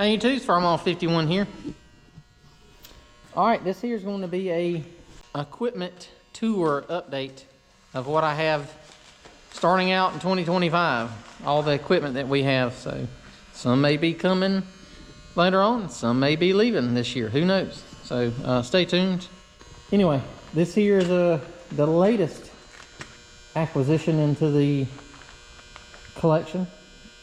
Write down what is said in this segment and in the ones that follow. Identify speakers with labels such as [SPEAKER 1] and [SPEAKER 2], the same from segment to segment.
[SPEAKER 1] Hey you two, it's Farmall51 here. Alright, this here is going to be a equipment tour update of what I have starting out in 2025. All the equipment that we have. So some may be coming later on, some may be leaving this year, who knows. So stay tuned. Anyway, this here is the latest acquisition into the collection.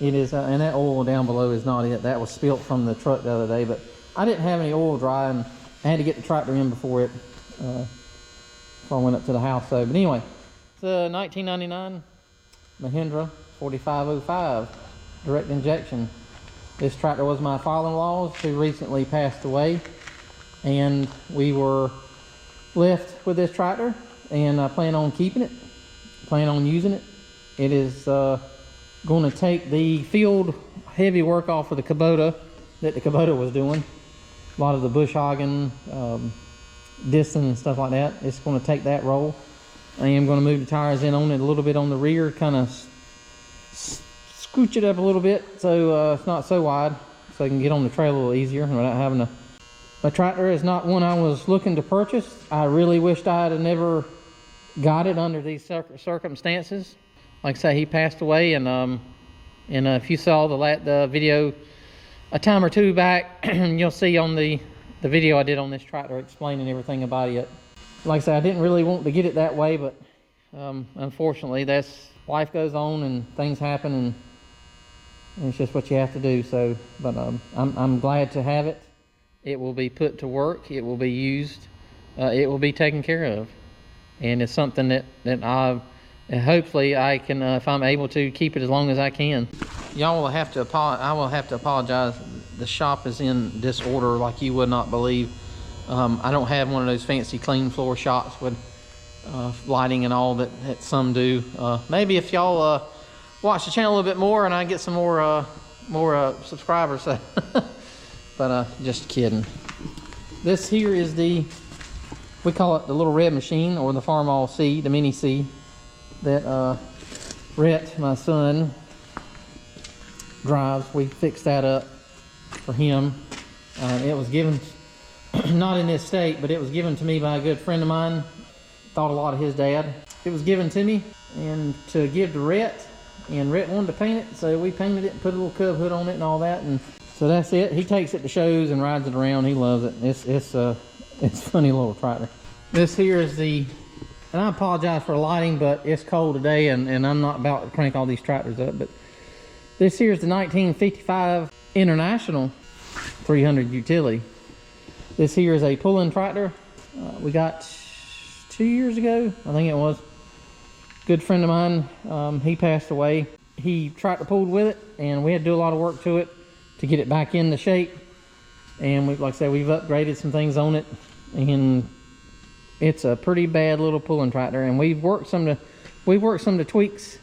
[SPEAKER 1] It is, and that oil down below is not it. That was spilt from the truck the other day, but I didn't have any oil dry, and I had to get the tractor in before I went up to the house. So, but anyway, it's a 1999 Mahindra 4505 direct injection. This tractor was my father-in-law's, who recently passed away, and we were left with this tractor, and I plan on keeping it, plan on using it. It is going to take the field heavy work off of the Kubota that the Kubota was doing. A lot of the bush hogging, disting and stuff like that. It's going to take that role. I am going to move the tires in on it a little bit on the rear, kind of scooch it up a little bit so it's not so wide, so I can get on the trail a little easier without having to. My tractor is not one I was looking to purchase. I really wished I had never got it under these circumstances. Like I say, he passed away, and if you saw the video a time or two back, you'll see on the video I did on this tractor explaining everything about it. Like I say, I didn't really want to get it that way, but unfortunately, life goes on and things happen, and it's just what you have to do. So, but I'm glad to have it. It will be put to work. It will be used. It will be taken care of, and it's something that hopefully I can, if I'm able to, keep it as long as I can. Y'all will have to I will have to apologize. The shop is in disorder like you would not believe. I don't have one of those fancy clean floor shops with lighting and all that some do. Maybe if y'all watch the channel a little bit more and I get some more subscribers. But just kidding. This here is we call it the little red machine, or the Farmall C, the Mini C, that Rhett, my son, drives. We fixed that up for him. It was given, not in this state, but it was given to me by a good friend of mine. Thought a lot of his dad. It was given to me and to give to Rhett, and Rhett wanted to paint it, so we painted it and put a little cub hood on it and all that, and so that's it. He takes it to shows and rides it around. He loves it. It's a funny little tractor. This here is and I apologize for the lighting, but it's cold today, and I'm not about to crank all these tractors up, but this here is the 1955 International 300 Utility. This here is a pull-in tractor we got 2 years ago, I think it was. Good friend of mine, he passed away. He tractor pulled with it, and we had to do a lot of work to it to get it back into shape. And like I said, we've upgraded some things on it, and it's a pretty bad little pulling tractor, and we've worked some of the tweaks,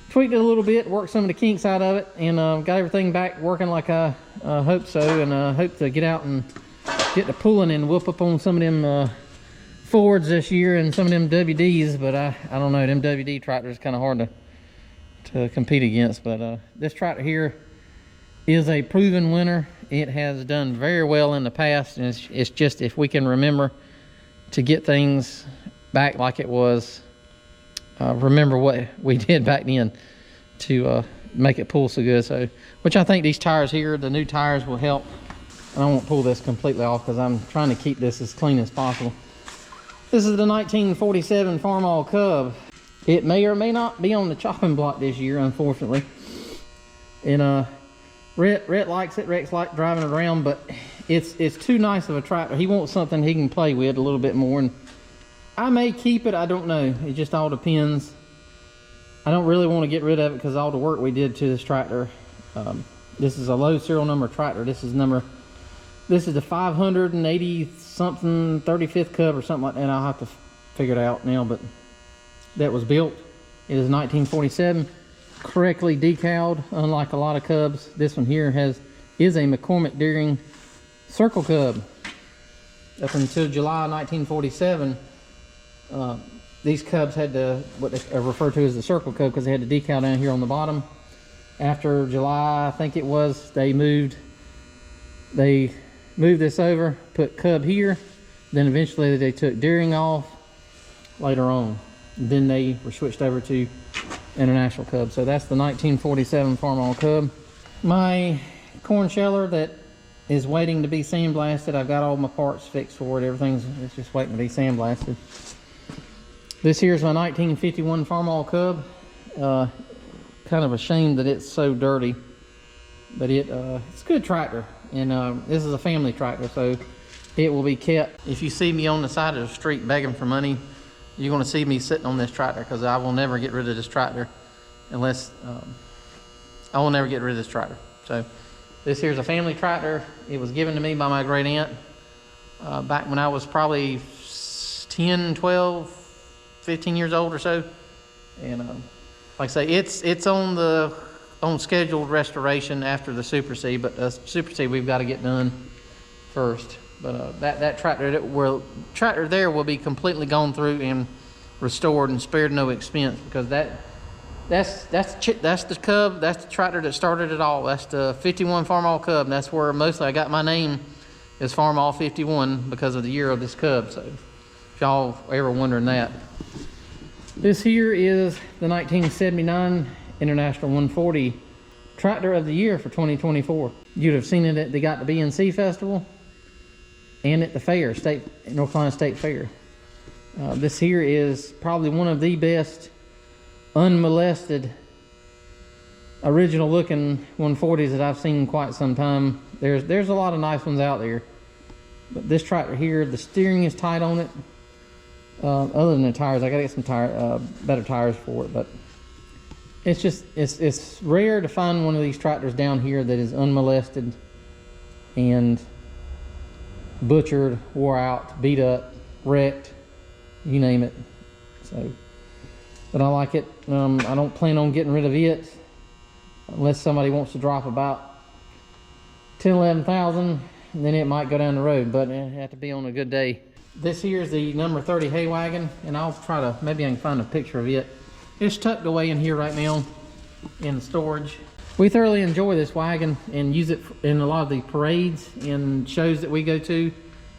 [SPEAKER 1] tweaked it a little bit, worked some of the kinks out of it, and got everything back working like I hope so, and hope to get out and get the pulling and whoop up on some of them Fords this year and some of them WDs. But I don't know, them WD tractors kind of hard to compete against. But this tractor here is a proven winner. It has done very well in the past, and it's just if we can remember to get things back like it was, remember what we did back then to make it pull so good. So, which I think these tires here, the new tires, will help. And I won't pull this completely off because I'm trying to keep this as clean as possible. This is the 1947 Farmall Cub. It may or may not be on the chopping block this year, unfortunately. And Rhett likes it. Rhett's like driving it around, but it's too nice of a tractor. He wants something he can play with a little bit more, and I may keep it. I don't know. It just all depends. I don't really want to get rid of it because all the work we did to this tractor. This is a low serial number tractor. This is the 580 something 35th Cub or something like that. I'll have to figure it out now, but that was built. It is 1947. Correctly decaled, unlike a lot of Cubs. This one here is a McCormick Deering Circle Cub. Up until July 1947, these Cubs had what they refer to as the Circle Cub because they had the decal down here on the bottom. After July, I think it was, they moved They moved this over, put cub here, then eventually they took Deering off later on. Then they were switched over to International Cub. So that's the 1947 Farmall Cub. My corn sheller that is waiting to be sandblasted. I've got all my parts fixed for it. It's just waiting to be sandblasted. This here's my 1951 Farmall Cub. Kind of a shame that it's so dirty, but it's a good tractor, and this is a family tractor, so it will be kept. If you see me on the side of the street begging for money, you're going to see me sitting on this tractor, because I will never get rid of this tractor unless I will never get rid of this tractor. So this here's a family tractor. It was given to me by my great aunt back when I was probably 10, 12, 15 years old or so. And like I say, it's on scheduled restoration after the Super Z, but the Super Z we've got to get done first. But that tractor there will be completely gone through and restored and spared no expense, because that's the Cub. That's the tractor that started it all. That's the 51 Farmall Cub. That's where mostly I got my name, is Farmall 51, because of the year of this Cub. So if y'all ever wondering that. This here is the 1979 International 140 Tractor of the Year for 2024. You'd have seen it at the Got the BNC Festival and at the fair, North Carolina State Fair. This here is probably one of the best unmolested original looking 140s that I've seen in quite some time. There's a lot of nice ones out there, but this tractor here, the steering is tight on it. Other than the tires, I gotta get some better tires for it, but it's rare to find one of these tractors down here that is unmolested and butchered, wore out, beat up, wrecked, you name it. So, but I like it. I don't plan on getting rid of it unless somebody wants to drop about 10, 11,000, then it might go down the road, but it have to be on a good day. This here is the number 30 hay wagon, and I'll try to, maybe I can find a picture of it. It's tucked away in here right now in storage. We thoroughly enjoy this wagon and use it in a lot of the parades and shows that we go to,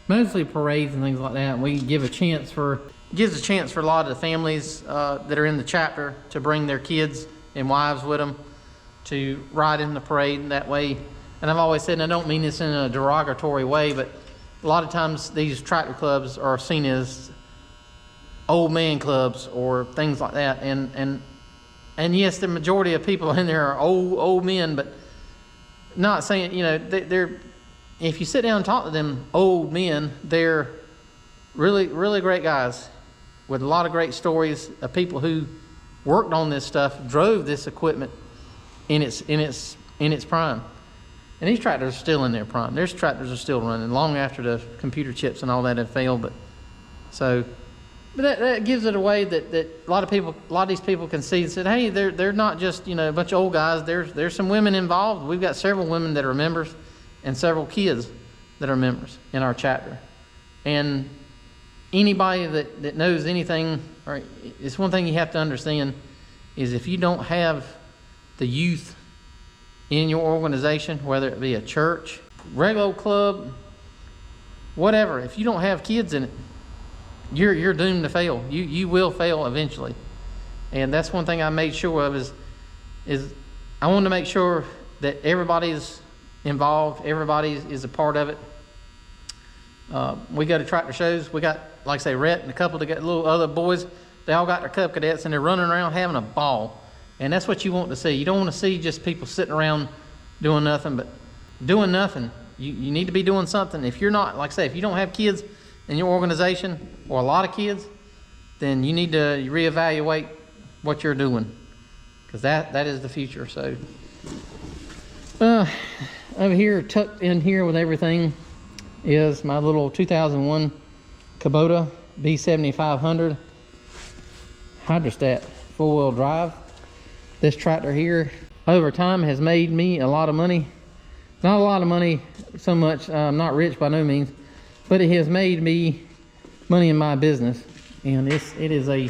[SPEAKER 1] mostly parades and things like that. And we give a chance for, gives a chance for a lot of the families that are in the chapter to bring their kids and wives with them to ride in the parade in that way. And I've always said, and I don't mean this in a derogatory way, but a lot of times these tractor clubs are seen as old man clubs or things like that. And yes, the majority of people in there are old men, but not saying, you know, they're, if you sit down and talk to them old men, they're really great guys with a lot of great stories of people who worked on this stuff, drove this equipment in its prime. And these tractors are still in their prime. There's tractors are still running long after the computer chips and all that have failed. But that gives it a way that a lot of these people can see and said, hey, they're not just, you know, a bunch of old guys. There's some women involved. We've got several women that are members and several kids that are members in our chapter. And anybody that knows anything, or it's one thing you have to understand, is if you don't have the youth in your organization, whether it be a church, regular club, whatever, if you don't have kids in it, you're doomed to fail. You will fail eventually. And that's one thing I made sure of is I wanted to make sure that everybody's involved, everybody is a part of it. We go to tractor shows. We got, like I say, Rhett and a couple of the little other boys. They all got their Cub Cadets and they're running around having a ball. And that's what you want to see. You don't want to see just people sitting around doing nothing, but doing nothing. You need to be doing something. If you're not, like I say, if you don't have kids in your organization or a lot of kids, then you need to reevaluate what you're doing, because that is the future. So over here, tucked in here with everything, is my little 2001 Kubota B7500 hydrostat 4-wheel drive. This tractor here over time has made me a lot of money. Not a lot of money so much, I'm not rich by no means, but it has made me money in my business. And it is a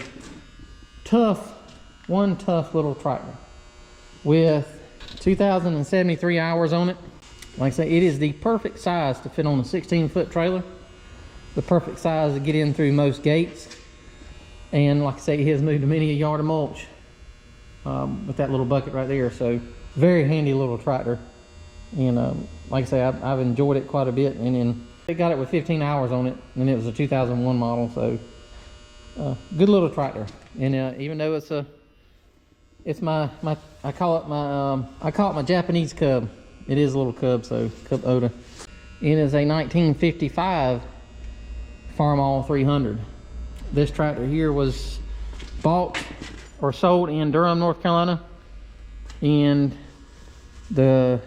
[SPEAKER 1] tough little tractor with 2,073 hours on it. Like I say, it is the perfect size to fit on a 16-foot trailer. The perfect size to get in through most gates. And like I say, it has moved many a yard of mulch with that little bucket right there. So very handy little tractor. And like I say, I've enjoyed it quite a bit. And then they got it with 15 hours on it, and it was a 2001 model. So good little tractor. And even though it's my I call it my Japanese cub. It is a little cub, so Cub Oda. It is a 1955 Farmall 300. This tractor here was bought or sold in Durham, North Carolina. And the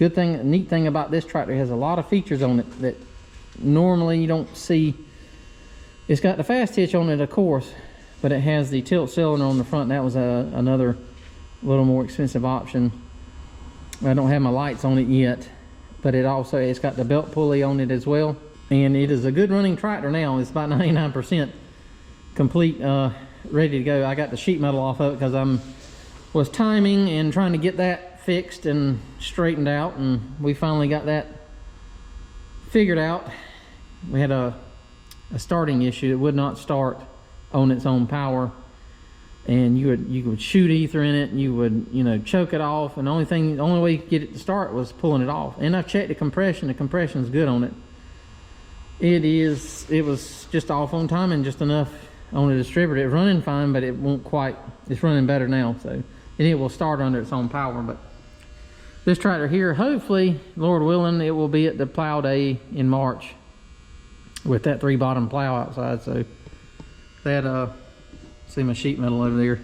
[SPEAKER 1] neat thing about this tractor, it has a lot of features on it that normally you don't see. It's got the fast hitch on it, of course, but it has the tilt cylinder on the front. That was another little more expensive option. I don't have my lights on it yet, but it's got the belt pulley on it as well. And it is a good running tractor now. It's about 99% complete, ready to go. I got the sheet metal off of it because I was timing and trying to get that fixed and straightened out, and we finally got that figured out. We had a starting issue. It would not start on its own power, and you would shoot ether in it, and you would choke it off, and the only way you could get it to start was pulling it off. And I've checked the compression. The compression is good on it. It was just off on timing, just enough on the distributor. It's running fine, but it won't quite. It's running better now, so it will start under its own power. But this tractor here, hopefully, Lord willing, it will be at the plow day in March with that 3-bottom plow outside. So that see my sheet metal over there,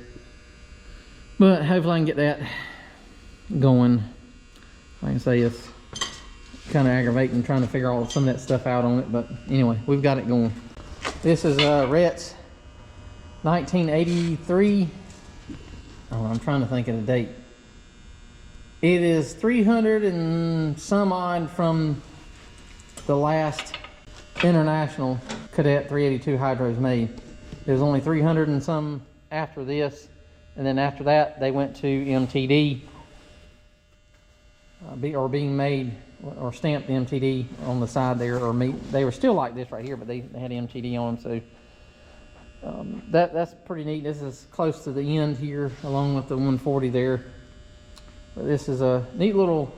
[SPEAKER 1] but hopefully I can get that going. Like I say, it's kind of aggravating trying to figure all some of that stuff out on it, but anyway, we've got it going. This is Rhett's 1983. Oh, I'm trying to think of the date. It is 300 and some odd from the last International Cadet 382 hydros made. There's only 300 and some after this, and then after that they went to MTD, or being made or stamped MTD on the side there, or they were still like this right here, but they had MTD on them. So that's pretty neat. This is close to the end here, along with the 140 there. But this is a neat little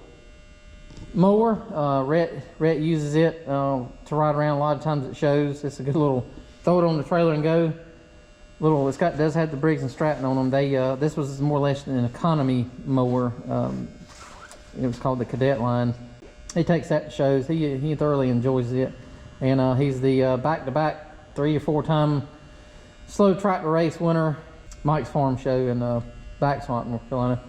[SPEAKER 1] mower. Rhett uses it to ride around a lot of times at shows. It's a good little throw it on the trailer and go. Does have the Briggs and Stratton on them. This was more or less an economy mower. It was called the Cadet line. He takes that to shows. He thoroughly enjoys it, and he's the back-to-back 3 or 4 time slow tractor race winner, Mike's Farm Show in Baxwamp, North Carolina.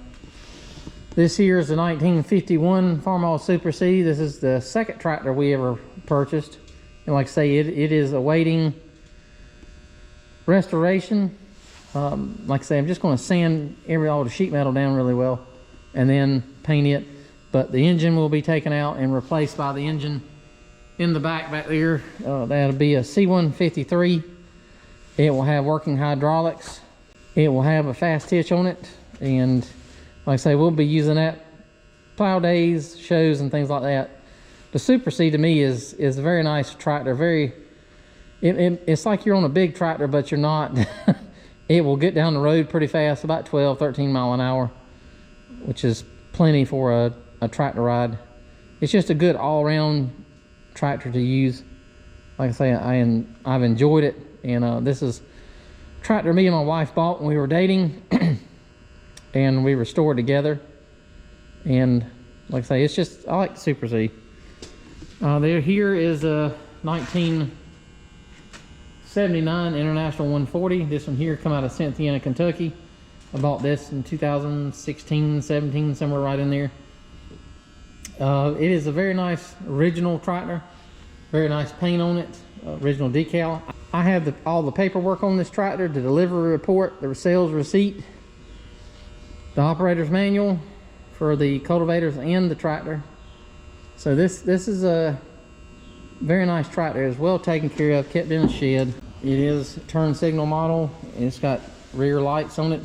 [SPEAKER 1] This here is the 1951 Farmall Super Z. This is the second tractor we ever purchased. And like I say, it is awaiting restoration. Like I say, I'm just going to sand all the sheet metal down really well and then paint it. But the engine will be taken out and replaced by the engine in the back there. That'll be a C153. It will have working hydraulics. It will have a fast hitch on it. And like I say, we'll be using that plow days, shows, and things like that. The Super Z to me is a very nice tractor. It's like you're on a big tractor, but you're not. It will get down the road pretty fast, about 12, 13 mile an hour, which is plenty for a tractor ride. It's just a good all-around tractor to use. Like I say, I've enjoyed it, and this is a tractor me and my wife bought when we were dating, and we restored together. And like I say, I like the Super Z. Here is a 1979 International 140. This one here come out of Cynthiana, Kentucky. I bought this in 2016, 17, somewhere right in there. It is a very nice original tractor. Very nice paint on it, original decal. I have all the paperwork on this tractor, the delivery report, the sales receipt, the operator's manual for the cultivators and the tractor. So this is a very nice tractor. It's well taken care of, kept in a shed. It is a turn signal model. It's got rear lights on it.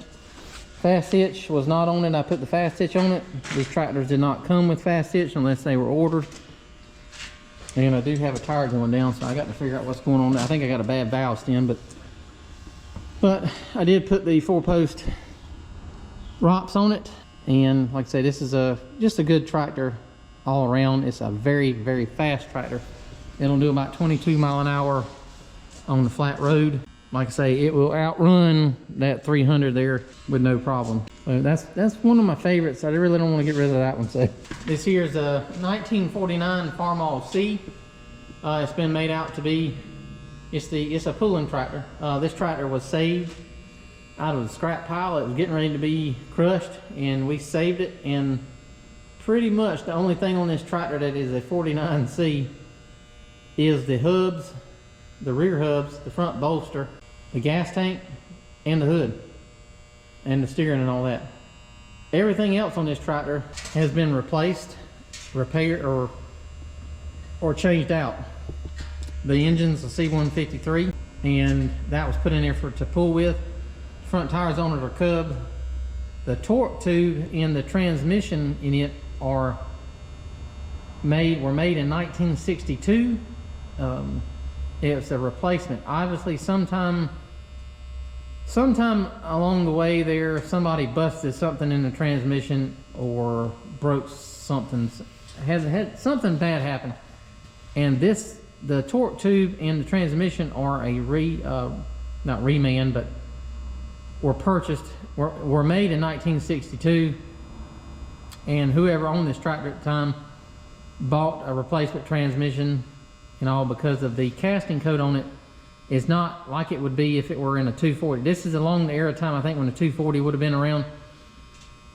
[SPEAKER 1] Fast hitch was not on it. I put the fast hitch on it. These tractors did not come with fast hitch unless they were ordered. And I do have a tire going down, so I got to figure out what's going on. I think I got a bad valve stem, but I did put the 4-post ROPS on it. And like I say, this is just a good tractor all around. It's a very, very fast tractor. It'll do about 22 mile an hour on the flat road. Like I say, it will outrun that 300 there with no problem. So that's one of my favorites. I really don't want to get rid of that one. So this here is a 1949 Farmall C. It's been made out to be, it's a pulling tractor. This tractor was saved out of the scrap pile. It was getting ready to be crushed, and we saved it. And pretty much the only thing on this tractor that is a 49C is the hubs, the rear hubs, the front bolster, the gas tank, and the hood, and the steering and all that. Everything else on this tractor has been replaced, repaired, or changed out. The engine's a C153, and that was put in there to pull with. Front tires on it are Cub. The torque tube and the transmission in it were made in 1962. It's a replacement. Obviously, sometime along the way there, somebody busted something in the transmission or broke something. Had something bad happen, and the torque tube and the transmission are not reman, but were made in 1962. And whoever owned this tractor at the time bought a replacement transmission and all, because of the casting coat on it is not like it would be if it were in a 240. This is along the era time, I think, when the 240 would have been around.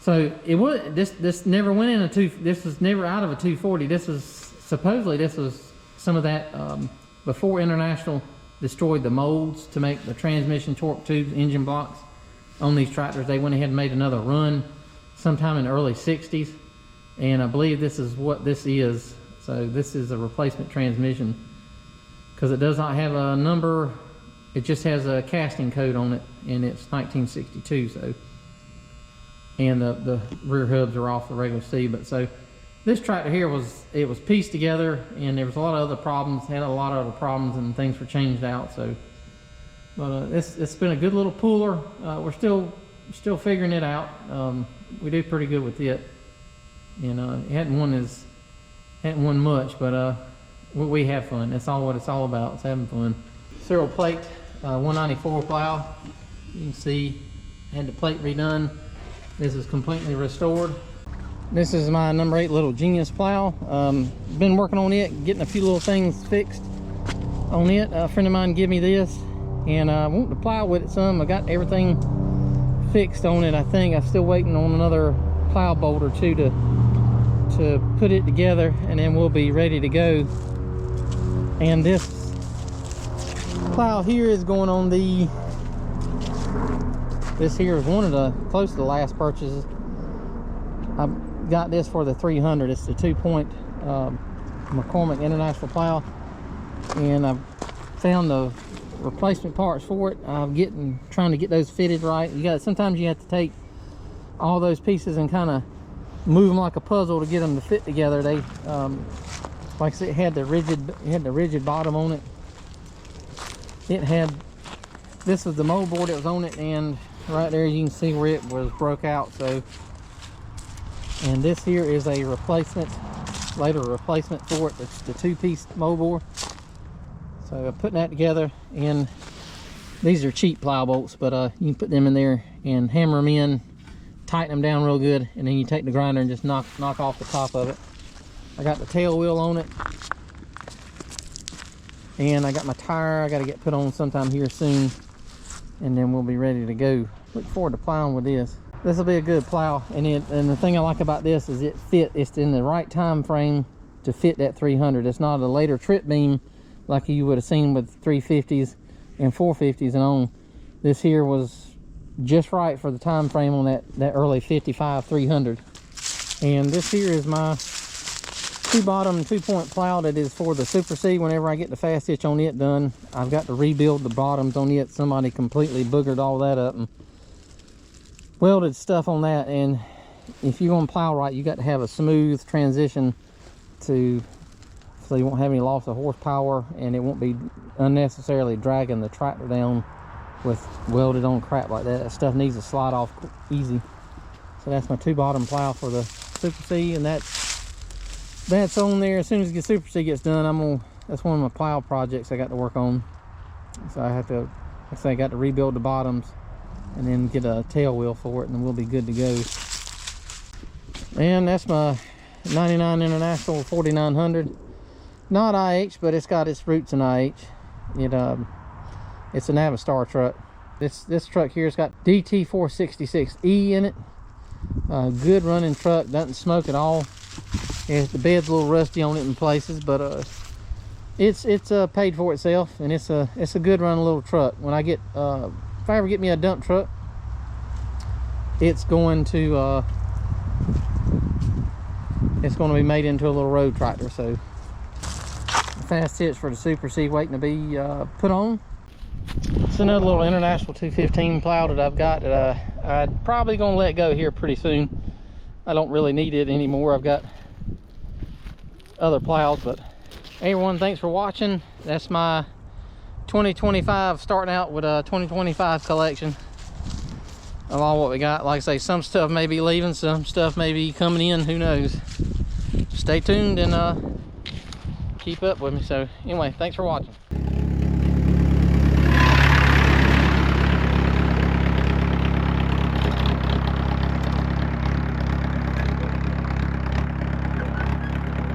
[SPEAKER 1] So it would, this never went in this was never out of a 240. This was some of that before International destroyed the molds to make the transmission, torque tubes, engine blocks on these tractors. They went ahead and made another run sometime in the early 60s, and I believe this is what this is. So this is a replacement transmission, because it does not have a number. It just has a casting code on it, and it's 1962. So, and the rear hubs are off the regular C. But so this tractor here was pieced together, and there was a lot of other problems. Had a lot of other problems, and things were changed out. So, but it's been a good little puller. We're still figuring it out. We do pretty good with it, and it hadn't won much, but we have fun. That's all what it's all about. It's having fun. Serial plate, 194 plow. You can see I had the plate redone. This is completely restored. This is my number 8 little Genius plow. Been working on it, getting a few little things fixed on it. A friend of mine gave me this, and I want to plow with it some. I got everything fixed on it. I think I'm still waiting on another plow bolt or two to put it together, and then we'll be ready to go. And this plow here is going on this here is one of the close to the last purchases. I got this for the 300. It's the 2-point McCormick International plow, and I've found the replacement parts for it. I'm trying to get those fitted right. Sometimes you have to take all those pieces and kind of move them like a puzzle to get them to fit together. They like I said, it had the rigid bottom on it. This was the mold board that was on it, and right there you can see where it was broke out. So, and this here is a replacement for it. It's the 2-piece mold board. So I'm putting that together, and these are cheap plow bolts, but you can put them in there and hammer them in, tighten them down real good, and then you take the grinder and just knock off the top of it. I got the tail wheel on it, and I got my tire I got to get put on sometime here soon, and then we'll be ready to go. Look forward to plowing with this. This will be a good plow, and the thing I like about this is it's in the right time frame to fit that 300. It's not a later trip beam like you would have seen with 350s and 450s and on. This here was just right for the time frame on that early 55 300. And this here is my 2-bottom 2-point plow that is for the Super Z. Whenever I get the fast hitch on it done, I've got to rebuild the bottoms on it. Somebody completely boogered all that up and welded stuff on that, and if you're going to plow right, you got to have a smooth transition so you won't have any loss of horsepower, and it won't be unnecessarily dragging the tractor down with welded on crap like that. That stuff needs to slide off easy. So that's my 2-bottom plow for the Super Z, and that's on there. As soon as the Super Z gets done, that's one of my plow projects I got to work on. So I have to, like I say, I got to rebuild the bottoms and then get a tail wheel for it, and then we'll be good to go. And that's my 99 International 4900. Not IH, but it's got its roots in IH. It's an Navistar truck. This truck here's got DT466E in it. Good running truck, doesn't smoke at all. The bed's a little rusty on it in places, but it's paid for itself, and it's a good running little truck. When I get if I ever get me a dump truck, it's going to be made into a little road tractor. So fast hits for the Super Z waiting to be put on. It's another little International 215 plow that I've got that I'm probably gonna let go here pretty soon. I don't really need it anymore. I've got other plows. But hey everyone, thanks for watching. That's my 2025, starting out with a 2025 collection of all what we got. Like I say, some stuff may be leaving, some stuff may be coming in, who knows. Stay tuned and keep up with me. So anyway, thanks for watching.